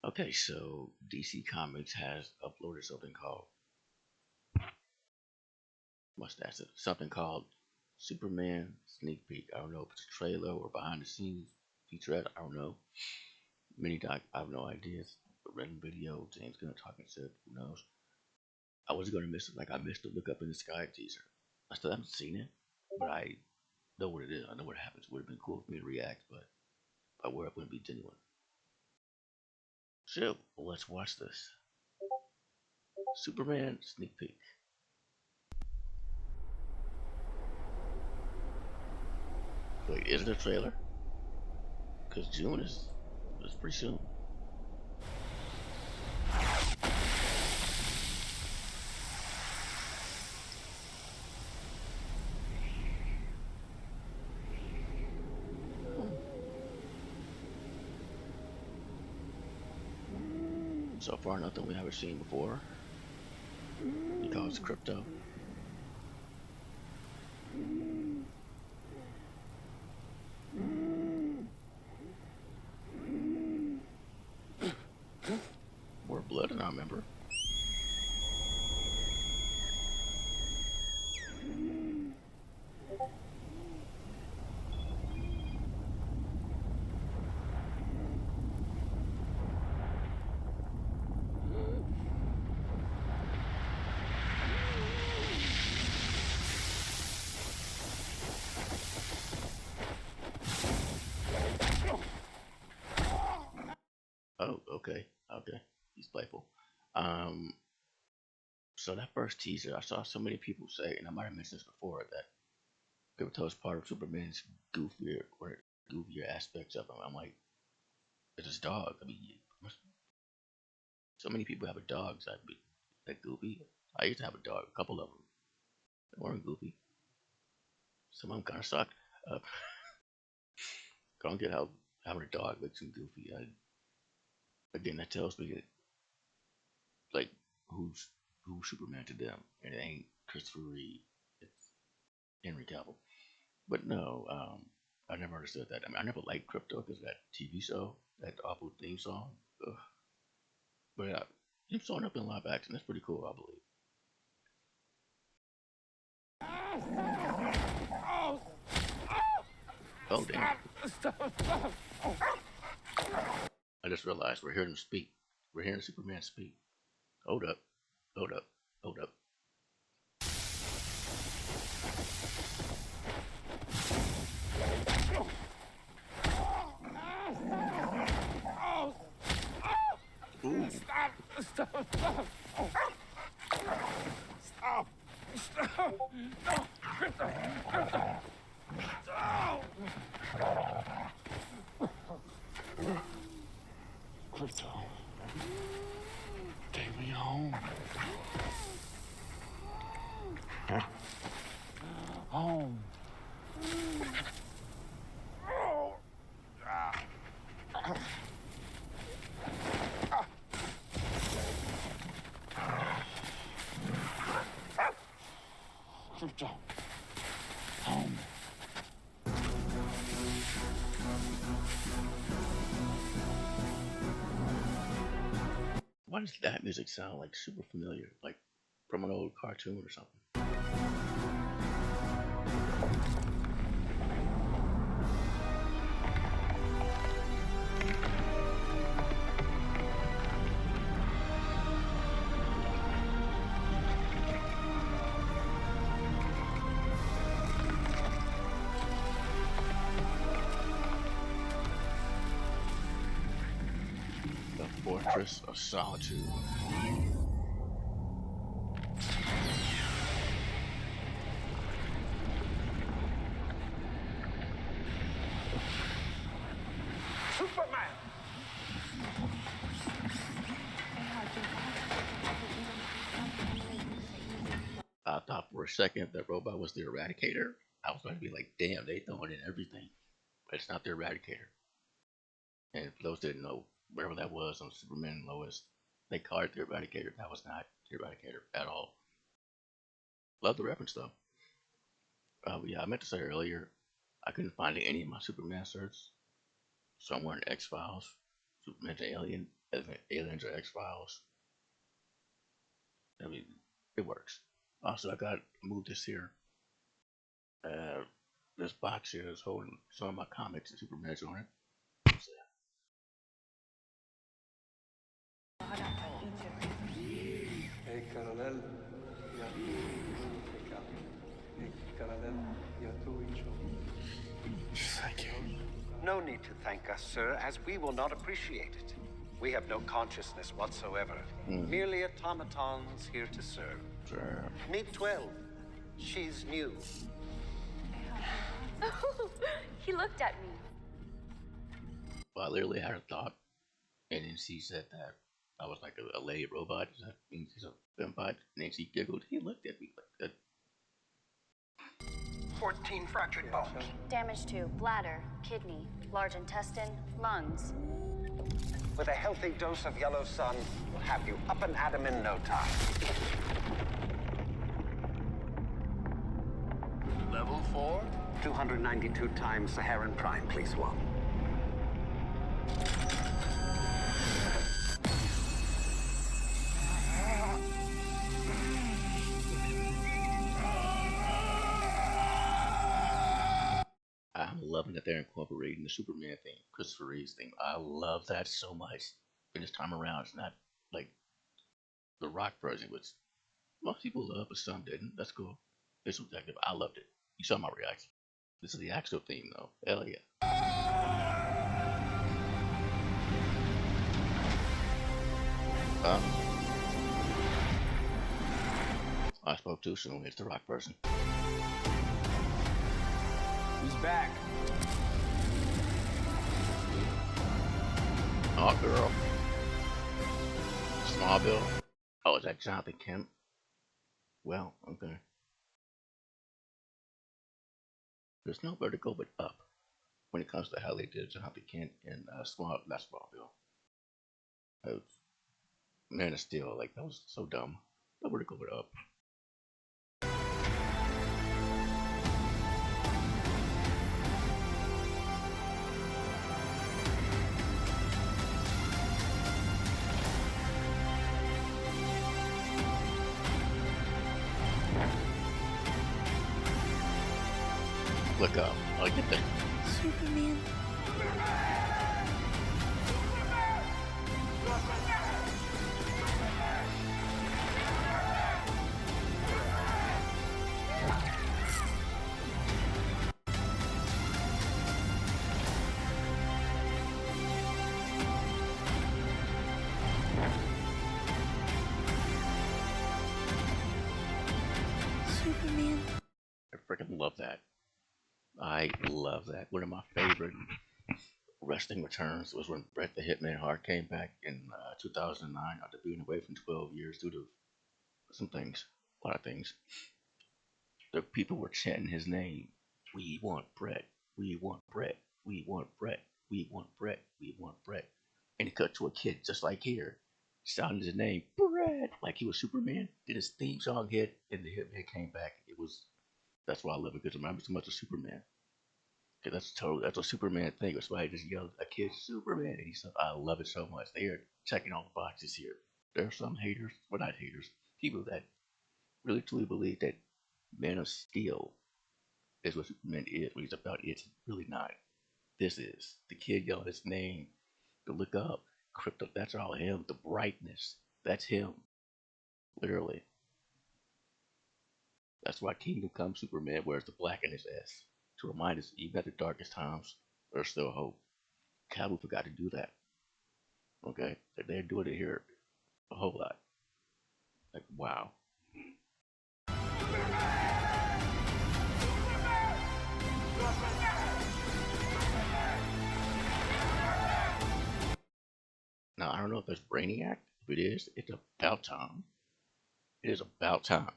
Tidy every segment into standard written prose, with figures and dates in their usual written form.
Okay, so DC Comics has uploaded something called mustache something called Superman Sneak Peek. I don't know if it's a trailer or behind the scenes featurette. I don't know. Mini doc. I have no ideas. A random video. James Gunn talking said, who knows? I was gonna miss it. Like I missed the Look Up in the Sky teaser. I still haven't seen it, but I know what it is. I know what happens. Would have been cool for me to react, but I would have wouldn't be genuine. So let's watch this. Superman Sneak Peek. Wait, is it a trailer? Because June is pretty soon. So far, nothing we haven't seen before. He calls crypto. More blood than I remember. Oh, okay, okay. He's playful. Um, so that first teaser, I saw so many people say, and I might have mentioned this before, that crypto is part of Superman's goofier aspects of him. I'm like, it's his dog. I mean, so many people have a dog that goofy. I used to have a dog, a couple of them. They weren't goofy. Some of them kind of sucked. Uh, I don't get how having a dog makes him goofy. Again, that tells me that, like who's who's Superman to them, and it ain't Christopher Reeve. It's Henry Cavill. But no, I never understood that. I mean, I never liked Crypto because of that TV show, that awful theme song. Ugh. But him showing up in live action, that's pretty cool, I believe. Oh damn! I just realized we're hearing him speak. We're hearing Superman speak. Hold up, hold up, hold up. Ooh. Stop! Stop! Stop! Stop! Stop! No! Crypto! Crypto! Stop! Crypto. Take me home. Home. Crypto. Home. Why does that music sound like super familiar, like from an old cartoon or something? The Fortress of Solitude. Superman! I thought for a second that robot was the Eradicator. I was going to be like, damn, they throwing in everything. But it's not the Eradicator. And for those that didn't know, whatever that was on Superman and Lois, they called it the Eradicator. That was not the Eradicator at all. Love the reference though. Yeah, I meant to say earlier, I couldn't find any of my Superman certs. So I'm wearing X Files, Superman to Alien. Aliens or X Files. I mean, it works. Also, I moved this here. Uh, this box here is holding some of my comics and Superman's on it. So, Hey, Colonel, ja tu Afrika. Hey, Colonel, ja tu Icho. Thank you. No need to thank us, sir, as we will not appreciate it. We have no consciousness whatsoever. Merely automatons here to serve. sure. Meet 12. She's new. He looked at me. Well, I literally had a thought, and then she said that I was like a lady robot. Does that mean she's a vampire? And then she giggled. He looked at me like that. 14 fractured bones. Damage to bladder, kidney, large intestine, lungs. With a healthy dose of yellow sun, we'll have you up and at 'em in no time. Level 4? 292 times Saharan Prime, please, one. I'm loving that they're incorporating the Superman thing, Christopher Reeve's thing. I love that so much. And this time around, it's not like the Rock version, which most people love, but some didn't. That's cool. It's subjective. I loved it. You saw my reaction. This is the actual theme, though. Hell yeah. I spoke too soon. It's the Rock version. He's back. Oh, girl. Smallville. Oh, is that Jonathan Kent? Well, okay. There's no vertical but up when it comes to how they did Jonathan Kent in not Smallville. Man of Steel, like that was so dumb. No vertical but up. Look up. I get that. Superman. Superman. I freaking love that. I love that. One of my favorite wrestling returns was when Bret the Hitman Hart came back in 2009 after being away from 12 years due to some things, a lot of things. The people were chanting his name. We want Bret. We want Bret. We want Bret. We want Bret. We want Bret. And it cut to a kid just like here, shouting his name, Bret, like he was Superman. Then his theme song hit, and the Hitman came back. That's why I love it, because it reminds me so much of Superman. Because that's a Superman thing. That's why I just yelled a kid Superman, and he said, I love it so much. They are checking all the boxes here. There are some haters, well, not haters, people that really truly believe that Man of Steel is what Superman is, what he's about. It's really not. This is the kid yelling his name. To look up, Crypto. That's all him. The brightness. That's him. Literally. That's why Kingdom Come Superman wears the black in his S to remind us, even at the darkest times, there's still hope. Cavill forgot to do that. Okay, they're doing it here a whole lot. Like wow. Now I don't know if that's Brainiac. If it is, it's about time. It is about time.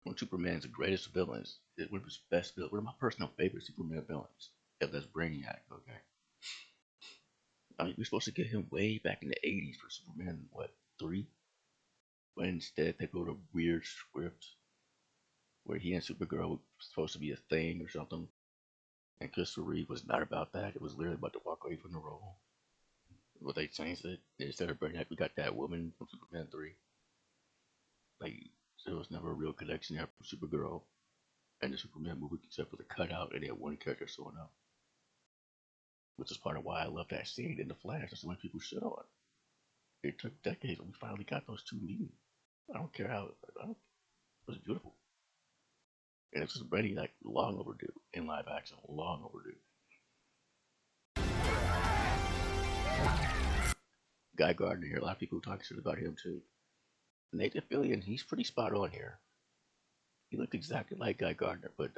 When Superman's the greatest villains, one of his best villains, one of my personal favorite Superman villains. If that's Brainiac, okay. I mean, we're supposed to get him way back in the '80s for Superman, what 3? But instead, they wrote a weird script where he and Supergirl were supposed to be a thing or something. And Christopher Reeve was not about that. It was literally about to walk away from the role. What they changed it instead of bringing back, we got that woman from Superman 3. Like there was never a real connection there from Supergirl and the Superman movie except for the cutout and they had one character showing up, which is part of why I love that scene in the Flash. That's why people shit on. It took decades, and we finally got those two meeting. I don't care how. It was beautiful, and it's just ready like long overdue in live action. Long overdue. Guy Gardner here. A lot of people talk shit about him too. Nathan Fillion, he's pretty spot on here. He looked exactly like Guy Gardner, but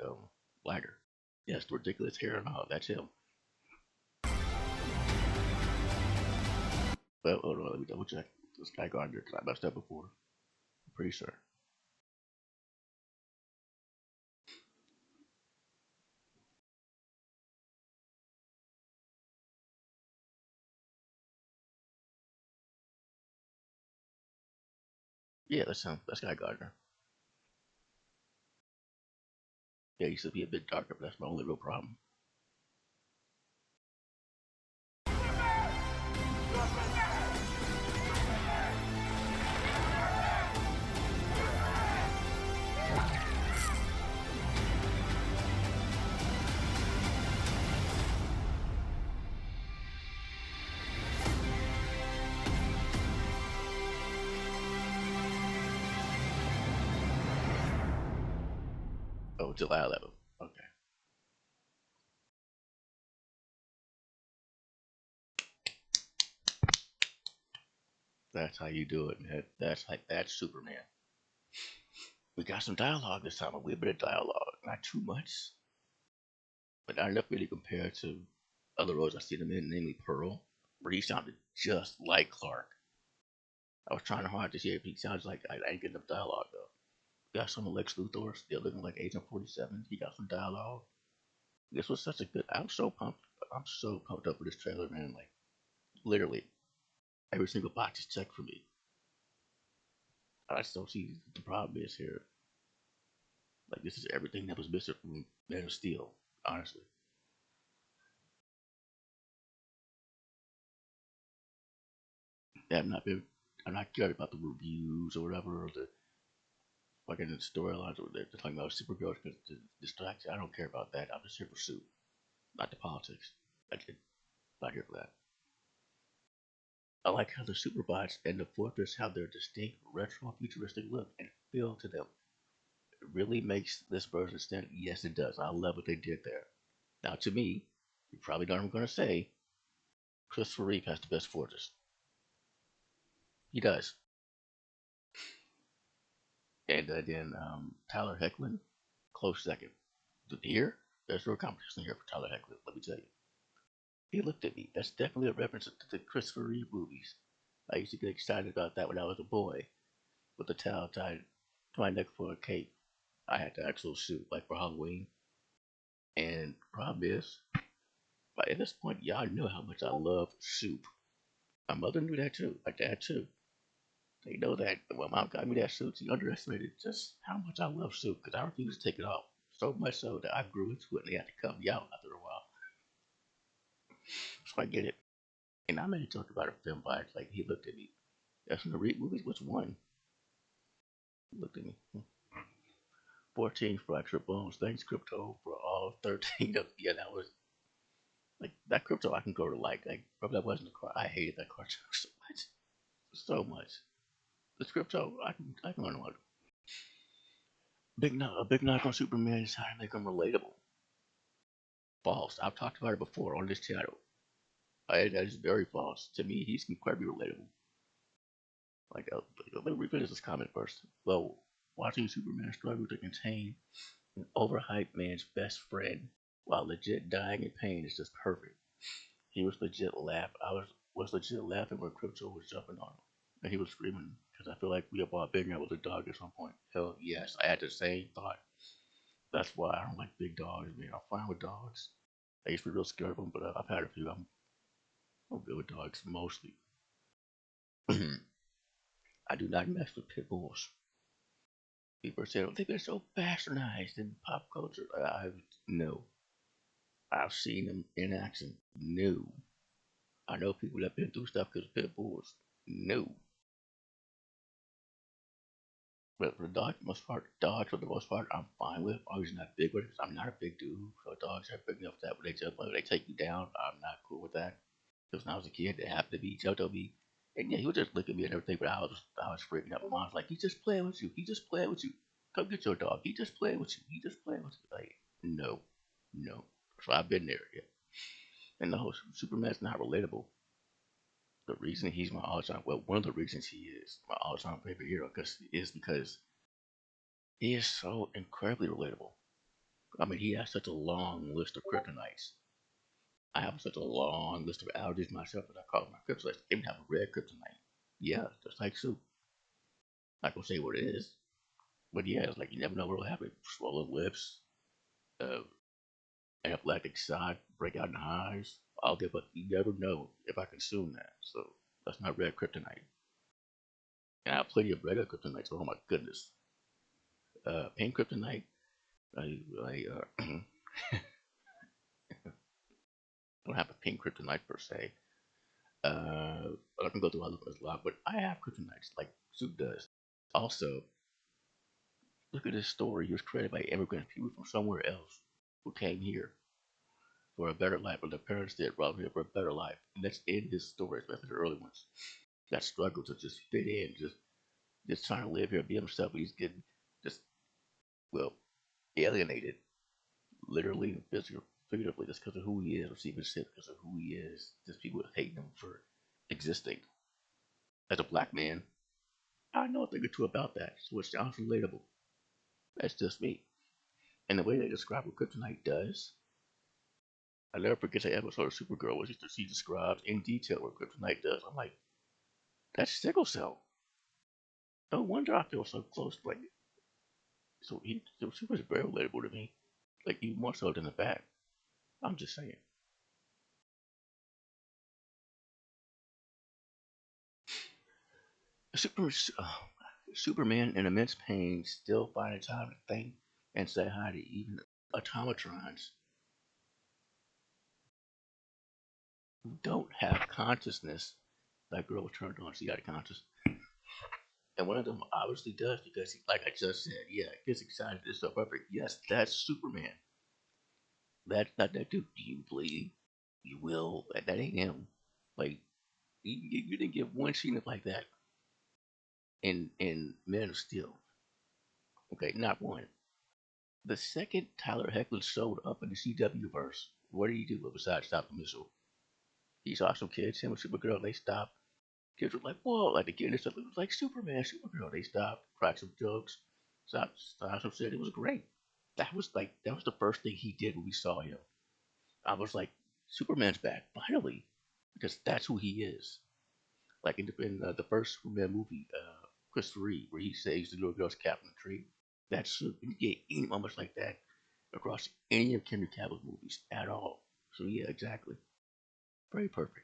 lighter. Yes, the ridiculous hair and all. That's him. But hold on, let me double check. This Guy Gardner, because I messed up before. I'm pretty sure. Yeah, that's him. That's Guy Gardner. Yeah, he used to be a bit darker, but that's my only real problem. Oh, July 11th. Okay. That's how you do it, man. That's Superman. We got some dialogue this time, a wee bit of dialogue. Not too much, but not enough really compared to other roles I've seen him in, namely Pearl, where he sounded just like Clark. I was trying hard to see if he sounds like I didn't get enough dialogue though. Got some of Lex Luthor, still looking like Agent 47. He got some dialogue. This was such a good. I'm so pumped. I'm so pumped up with this trailer, man. Like literally, every single box is checked for me. I just don't see the problem is here. Like this is everything that was missing from Man of Steel, honestly. Yeah, I'm not caring about the reviews or whatever, or the fucking storylines, or they're talking about Supergirl because to distract you. I don't care about that. I'm just here for Sue, not the politics. I did not here for that. I like how the Superbots and the Fortress have their distinct retro futuristic look and feel to them. It really makes this version stand. Yes, it does. I love what they did there. Now, to me, you probably know what I'm going to say. Christopher Reeve has the best Fortress. He does. And then Tyler Hoechlin, close second. Here, there's no competition here for Tyler Hoechlin, let me tell you. He looked at me. That's definitely a reference to the Christopher Reeve movies. I used to get excited about that when I was a boy, with the towel tied to my neck for a cape. I had the actual suit, like for Halloween. And the problem is, by this point, y'all know how much I love soup. My mother knew that too. My dad too. They know that when mom got me that suit, she underestimated just how much I love soup because I refused to take it off. So much so that I grew into it and they had to cut me out after a while. So I get it. And I made a joke about a film bias. Like he looked at me. That's from the Reed movies. Which one? He looked at me. 14 fractured bones. Thanks, Crypto, for all 13 of yeah, that was like that Crypto I can go to like probably that wasn't a car. I hated that cartoon so much. So much. The Crypto, I can learn what. A big knock on Superman is how to make him relatable. False. I've talked about it before on this channel. That is very false. To me, he's incredibly relatable. Like, let me finish this comment first. Well, watching Superman struggle to contain an overhyped man's best friend while legit dying in pain is just perfect. He was legit laugh. I was legit laughing when Crypto was jumping on him, and he was screaming because I feel like we have all been there with a dog at some point. Hell yes, I had the same thought. That's why I don't like big dogs, man. I'm fine with dogs. I used to be real scared of them, but I've had a few. I'm good with dogs mostly. I do not mess with pit bulls. People say, "Oh, they've been so bastardized in pop culture." I've no. I've seen them in action. No. I know people that been through stuff because pit bulls. No. But for the dog, dogs for the most part, I'm fine with. Always not big with it. 'Cause I'm not a big dude, so dogs are big enough that when they take you down, I'm not cool with that. Because when I was a kid, they happened to be Jojo me, and yeah, he would just look at me and everything, but I was freaking out. My mom's like, he's just playing with you. He just playing with you. Come get your dog. He just playing with you. He just playing with you. Like, no, no. So I've been there, yeah. And the whole Superman's not relatable. The reason he's my all-time, well, one of the reasons he is my all-time favorite hero, because he is so incredibly relatable. I mean, he has such a long list of kryptonites. I have such a long list of allergies myself that I call my kryptonite. Even have a red kryptonite. Yeah, just like soup. Not gonna say what it is, but yeah, it's like you never know what'll happen. Swollen lips, uh, anaphylactic shock, breakout in the eyes. I'll give up. You never know if I consume that. So that's not red kryptonite. And I have plenty of red kryptonite. So oh my goodness, pink kryptonite. I don't have a pink kryptonite per se. I can go through other ones a lot, but I have kryptonites like Soup does. Also, look at this story. He was created by immigrant people from somewhere else who came here for a better life, or their parents did, brought them here for a better life. And that's in his story, especially the early ones. That struggle to just fit in, just trying to live here, be himself, but he's getting just, well, alienated, literally and figuratively, just because of who he is, or even said because of who he is. Just people hating him for existing. As a black man, I know a thing or two about that, so it sounds relatable. That's just me. And the way they describe what kryptonite does, I never forget that episode of Supergirl where she describes in detail what kryptonite does. I'm like, that's sickle cell. No wonder I feel so close. Like, so Super's very relatable to me. Like, even more so than the back. I'm just saying. Super, Superman in immense pain still finding time to think and say hi to even automatrons who don't have consciousness. That girl was turned on, she got a conscious. And one of them obviously does because, like I just said, yeah, gets excited. It's so perfect. Yes, that's Superman. That's not that dude. Do you believe? You will. That ain't him. Like, you didn't get one scene of like that in Man of Steel. Okay, not one. The second Tyler Hoechlin showed up in the CW verse, what did he do besides stop the missile? He saw some kids, him and Supergirl, they stopped. Kids were like, whoa, like the kid and stuff. It was like Superman, Supergirl. They stopped, cracked some jokes, stopped some shit. It was great. That was the first thing he did when we saw him. I was like, Superman's back, finally. Because that's who he is. Like in the first Superman movie, Christopher Reeve, where he saves the little girl's cap in the tree. That's you get any moments like that across any of Henry Cavill's movies at all. So yeah, exactly. Very perfect.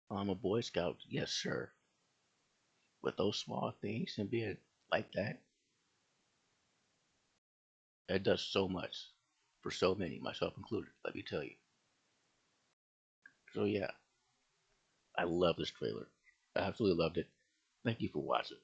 I'm a Boy Scout, yes sir. With those small things and being like that, it does so much for so many, myself included, let me tell you. So yeah, I love this trailer. I absolutely loved it. Thank you for watching.